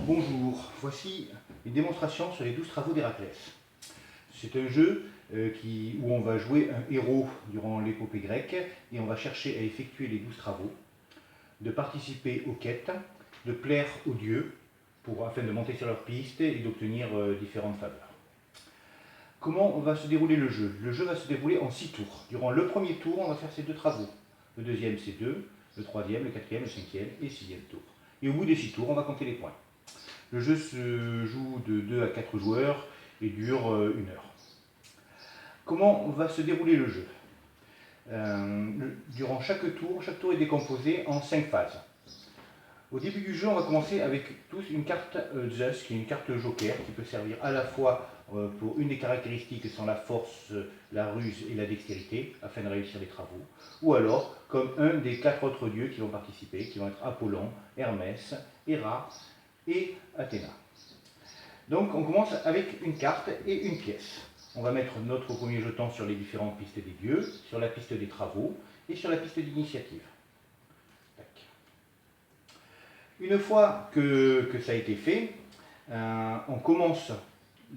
Bonjour, voici une démonstration sur les 12 travaux d'Héraclès. C'est un jeu où on va jouer un héros durant l'épopée grecque et on va chercher à effectuer les 12 travaux, de participer aux quêtes, de plaire aux dieux afin de monter sur leur piste et d'obtenir différentes faveurs. Comment va se dérouler le jeu? Le jeu va se dérouler en 6 tours. Durant le premier tour, on va faire ces 2 travaux. Le deuxième, c'est 2, le troisième, le quatrième, le cinquième et 6e tour. Et au bout des 6 tours, on va compter les points. Le jeu se joue de 2 à 4 joueurs et dure 1 heure. Comment va se dérouler le jeu? Durant chaque tour est décomposé en 5 phases. Au début du jeu, on va commencer avec tous une carte Zeus, qui est une carte joker, qui peut servir à la fois pour une des caractéristiques sont la force, la ruse et la dextérité, afin de réussir les travaux, ou alors comme un des 4 autres dieux qui vont participer, qui vont être Apollon, Hermès, Héra et Athéna. Donc on commence avec une carte et une pièce. On va mettre notre premier jeton sur les différentes pistes des dieux, sur la piste des travaux et sur la piste d'initiative. Une fois que ça a été fait, on commence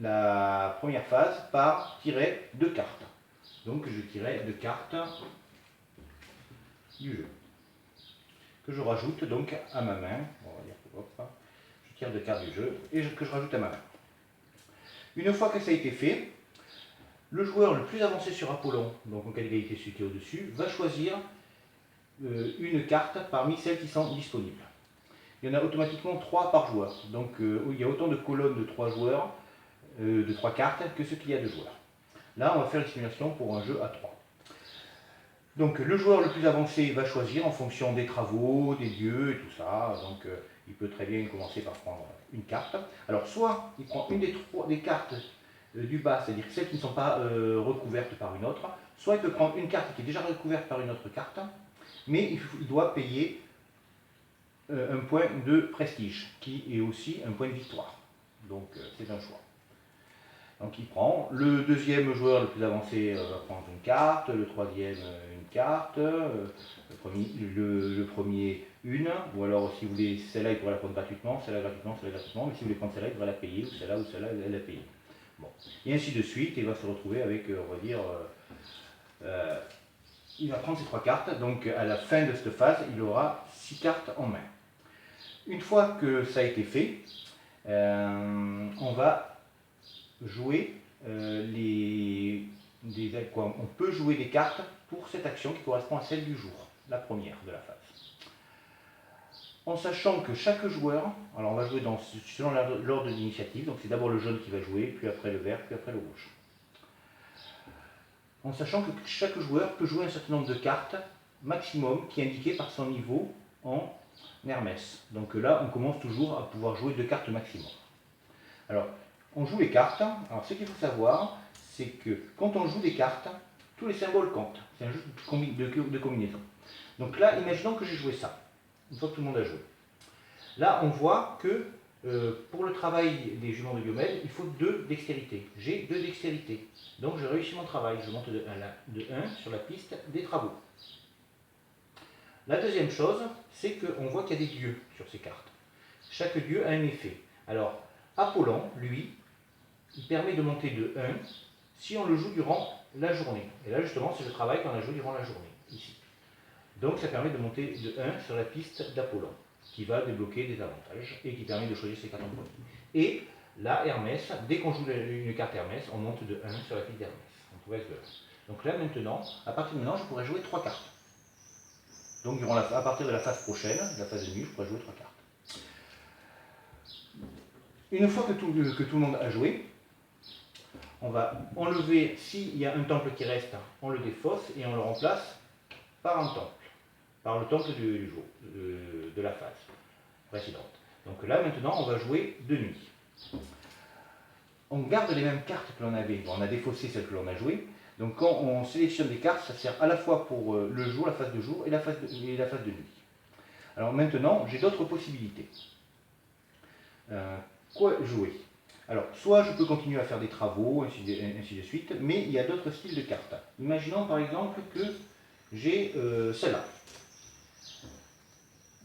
la première phase par tirer 2 cartes. Donc je tirais 2 cartes du jeu, que je rajoute donc à ma main. On va dire que hop, je tire 2 cartes du jeu et que je rajoute à ma main. Une fois que ça a été fait, le joueur le plus avancé sur Apollon, donc en cas d'égalité celui qui est au-dessus, va choisir une carte parmi celles qui sont disponibles. Il y en a automatiquement 3 par joueur, donc il y a autant de colonnes de 3 joueurs, de 3 cartes, que ce qu'il y a de joueurs. Là, on va faire une simulation pour un jeu à 3. Donc le joueur le plus avancé va choisir en fonction des travaux, des dieux et tout ça. Donc il peut très bien commencer par prendre une carte. Alors soit il prend une des cartes du bas, c'est-à-dire celles qui ne sont pas recouvertes par une autre, soit il peut prendre une carte qui est déjà recouverte par une autre carte, mais il doit payer un point de prestige, qui est aussi un point de victoire. Donc c'est un choix. Donc il prend, le deuxième joueur le plus avancé va prendre une carte, le troisième une carte, le premier une, ou alors si vous voulez celle-là il pourrait la prendre gratuitement, celle-là gratuitement, celle-là gratuitement, mais si vous voulez prendre celle-là il devrait la payer, ou celle-là elle la payer. Bon. Et ainsi de suite, il va se retrouver avec, on va dire, il va prendre ces 3 cartes, donc à la fin de cette phase il aura 6 cartes en main. Une fois que ça a été fait, on va jouer on peut jouer des cartes pour cette action qui correspond à celle du jour, la première de la phase. En sachant que chaque joueur, alors on va jouer selon l'ordre d'initiative, donc c'est d'abord le jaune qui va jouer, puis après le vert, puis après le rouge. En sachant que chaque joueur peut jouer un certain nombre de cartes maximum qui est indiqué par son niveau en Hermès. Donc là, on commence toujours à pouvoir jouer 2 cartes maximum. Alors, on joue les cartes. Alors, ce qu'il faut savoir, c'est que quand on joue des cartes, tous les symboles comptent. C'est un jeu de combinaison. Donc là, imaginons que j'ai joué ça, une fois que tout le monde a joué. Là, on voit que pour le travail des juments de Diomède, il faut 2 dextérités. J'ai 2 dextérités. Donc, j'ai réussi mon travail. Je monte de 1 sur la piste des travaux. La deuxième chose, c'est qu'on voit qu'il y a des dieux sur ces cartes. Chaque dieu a un effet. Alors, Apollon, lui, il permet de monter de 1 si on le joue durant la journée. Et là, justement, c'est le travail qu'on a joué durant la journée, ici. Donc, ça permet de monter de 1 sur la piste d'Apollon, qui va débloquer des avantages et qui permet de choisir ses cartes en premier. Et là, Hermès, dès qu'on joue une carte Hermès, on monte de 1 sur la piste d'Hermès. On progresse de 1. Donc là, maintenant, à partir de maintenant, je pourrais jouer 3 cartes. Donc, à partir de la phase prochaine, la phase de nuit, je pourrais jouer 3 cartes. Une fois que tout le monde a joué, on va enlever, s'il y a un temple qui reste, on le défausse et on le remplace par un temple, par le temple du jour, de la phase précédente. Donc là, maintenant, on va jouer de nuit. On garde les mêmes cartes que l'on avait. Bon, on a défaussé celles que l'on a jouées. Donc quand on sélectionne des cartes, ça sert à la fois pour le jour, la phase de jour et la phase de nuit. Alors maintenant, j'ai d'autres possibilités. Quoi jouer? Alors, soit je peux continuer à faire des travaux, ainsi de suite, mais il y a d'autres styles de cartes. Imaginons par exemple que j'ai celle-là.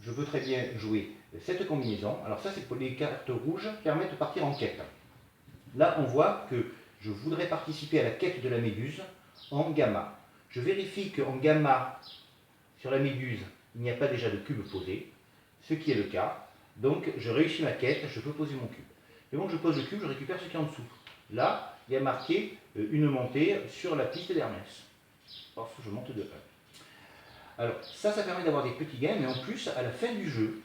je peux très bien jouer cette combinaison. Alors ça, c'est pour les cartes rouges permettent de partir en quête. Là, on voit que je voudrais participer à la quête de la méduse en gamma. Je vérifie qu'en gamma, sur la méduse, il n'y a pas déjà de cube posé, ce qui est le cas. Donc, je réussis ma quête, je peux poser mon cube. Et donc, je pose le cube, je récupère ce qui est en dessous. Là, il y a marqué une montée sur la piste d'Hermès. Paf, je monte de 1. Alors, ça permet d'avoir des petits gains, mais en plus, à la fin du jeu,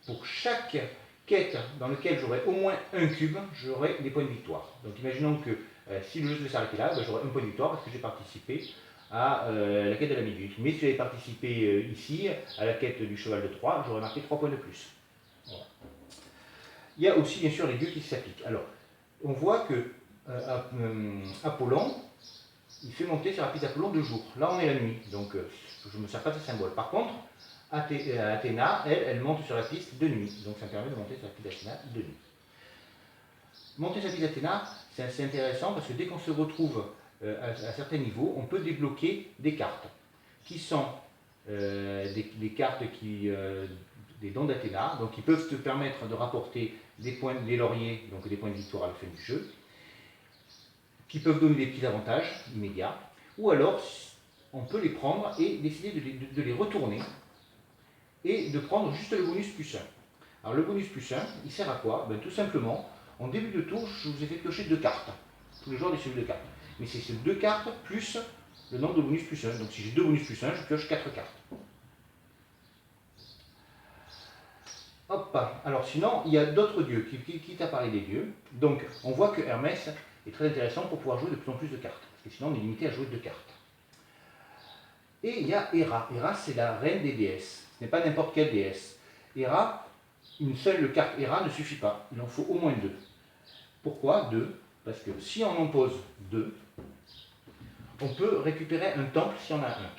pour chaque quête dans laquelle j'aurai au moins un cube, j'aurai des points de victoire. Donc, imaginons que si le jeu devait s'arrêter là, ben, j'aurai un point de victoire parce que j'ai participé à la quête de la méduse. Mais si j'avais participé ici, à la quête du cheval de Troie, j'aurais marqué 3 points de plus. Voilà. Il y a aussi, bien sûr, les dieux qui s'appliquent. Alors, on voit que Apollon, il fait monter sur la piste d'Apollon de jour. Là, on est la nuit, donc je ne me sers pas de ce symbole. Par contre, Athéna, elle monte sur la piste de nuit. Donc, ça me permet de monter sur la piste d'Athéna de nuit. Monter sur la piste d'Athéna, c'est assez intéressant parce que dès qu'on se retrouve à certains niveaux, on peut débloquer des cartes qui sont des cartes des dons d'Athéna, donc qui peuvent te permettre de rapporter des points, des lauriers, donc des points de victoire à la fin du jeu, qui peuvent donner des petits avantages immédiats, ou alors on peut les prendre et décider de les retourner et de prendre juste le bonus plus 1. Alors le bonus plus 1, il sert à quoi? Ben, tout simplement, en début de tour, je vous ai fait piocher 2 cartes. Tous les joueurs des cellules de cartes. Mais c'est ces 2 cartes plus le nombre de bonus plus 1. Donc si j'ai 2 bonus plus 1, je pioche 4 cartes. Hop, alors sinon, il y a d'autres dieux, qui t'a parlé des dieux. Donc, on voit que Hermès est très intéressant pour pouvoir jouer de plus en plus de cartes. Parce que sinon, on est limité à jouer 2 cartes. Et il y a Héra. Héra, c'est la reine des déesses. Ce n'est pas n'importe quelle déesse. Héra, une seule carte Héra ne suffit pas. Il en faut au moins 2. Pourquoi 2? Parce que si on en pose 2, on peut récupérer un temple si on a un.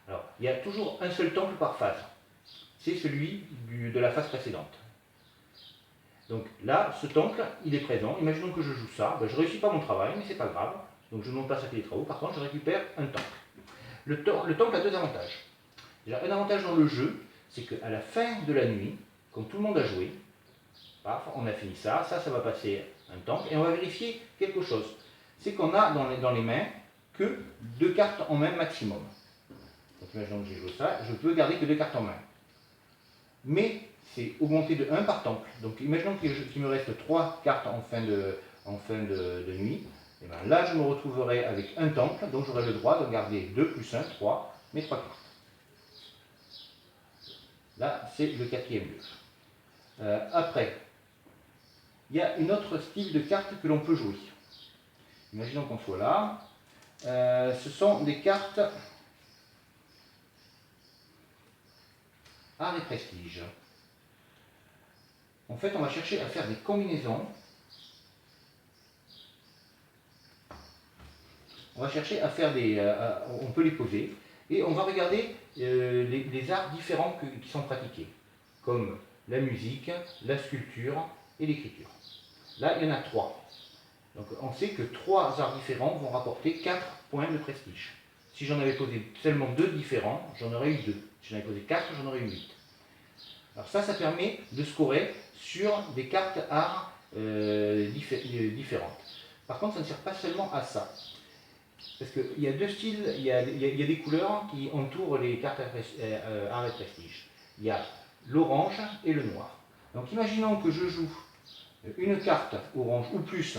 Alors, il y a toujours un seul temple par phase. C'est celui de la phase précédente. Donc là, ce temple, il est présent. Imaginons que je joue ça. Ben, je ne réussis pas mon travail, mais ce n'est pas grave. Donc je ne monte pas ça fait les travaux. Par contre, je récupère un temple. Le temple a 2 avantages. Déjà, un avantage dans le jeu, c'est qu'à la fin de la nuit, quand tout le monde a joué, paf, on a fini ça, ça va passer un temple, et on va vérifier quelque chose. C'est qu'on a dans les mains que 2 cartes en main maximum. Donc imaginons que j'ai joué ça, je peux garder que 2 cartes en main. Mais c'est augmenté de 1 par temple. Donc imaginons qu'il me reste 3 cartes en fin de nuit. Et bien là, je me retrouverai avec un temple, donc j'aurai le droit de garder 2 plus 1, 3, mes 3 cartes. Là, c'est le 4e lieu. Après, il y a une autre style de carte que l'on peut jouer. Imaginons qu'on soit là. Ce sont des cartes art et prestige. En fait, on va chercher à faire des combinaisons. On va chercher à faire on peut les poser. Et on va regarder les arts différents qui sont pratiqués. Comme la musique, la sculpture et l'écriture. Là, il y en a 3. Donc on sait que 3 arts différents vont rapporter 4 points de prestige. Si j'en avais posé seulement 2 différents, j'en aurais eu 2. Si j'en avais posé 4, j'en aurais eu 8. Alors ça permet de scorer sur des cartes arts différentes. Par contre, ça ne sert pas seulement à ça. Parce qu'il y a 2 styles, il y a des couleurs qui entourent les cartes arts et prestige. Il y a l'orange et le noir. Donc imaginons que je joue une carte orange ou plus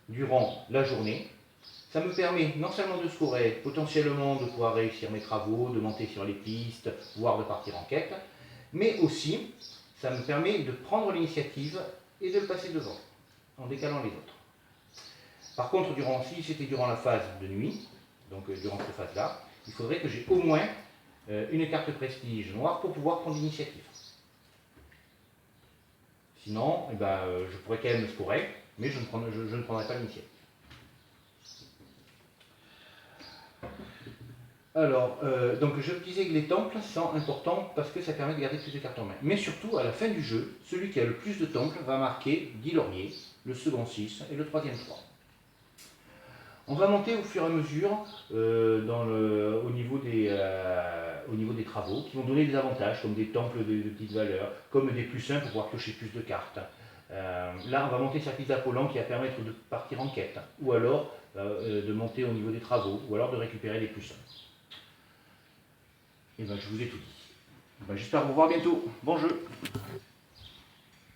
durant la journée. Ça me permet non seulement de scorer, potentiellement de pouvoir réussir mes travaux, de monter sur les pistes, voire de partir en quête, mais aussi ça me permet de prendre l'initiative et de le passer devant, en décalant les autres. Par contre, si c'était durant la phase de nuit, donc durant cette phase-là, il faudrait que j'ai au moins une carte prestige noire pour pouvoir prendre l'initiative. Sinon, eh ben, je pourrais quand même scorer, mais je ne prendrai pas l'initiative. Alors, donc je disais que les temples sont importants parce que ça permet de garder plus de cartes en main. Mais surtout, à la fin du jeu, celui qui a le plus de temples va marquer 10 lauriers, le second 6 et le troisième 3. On va monter au fur et à mesure au niveau au niveau des travaux, qui vont donner des avantages, comme des temples de petites valeurs, comme des plus 1 pour pouvoir piocher plus de cartes. Là, on va monter Service d'Apollon qui va permettre de partir en quête, ou alors de monter au niveau des travaux, ou alors de récupérer les plus 1. Et ben, je vous ai tout dit. Ben, j'espère vous voir bientôt. Bon jeu!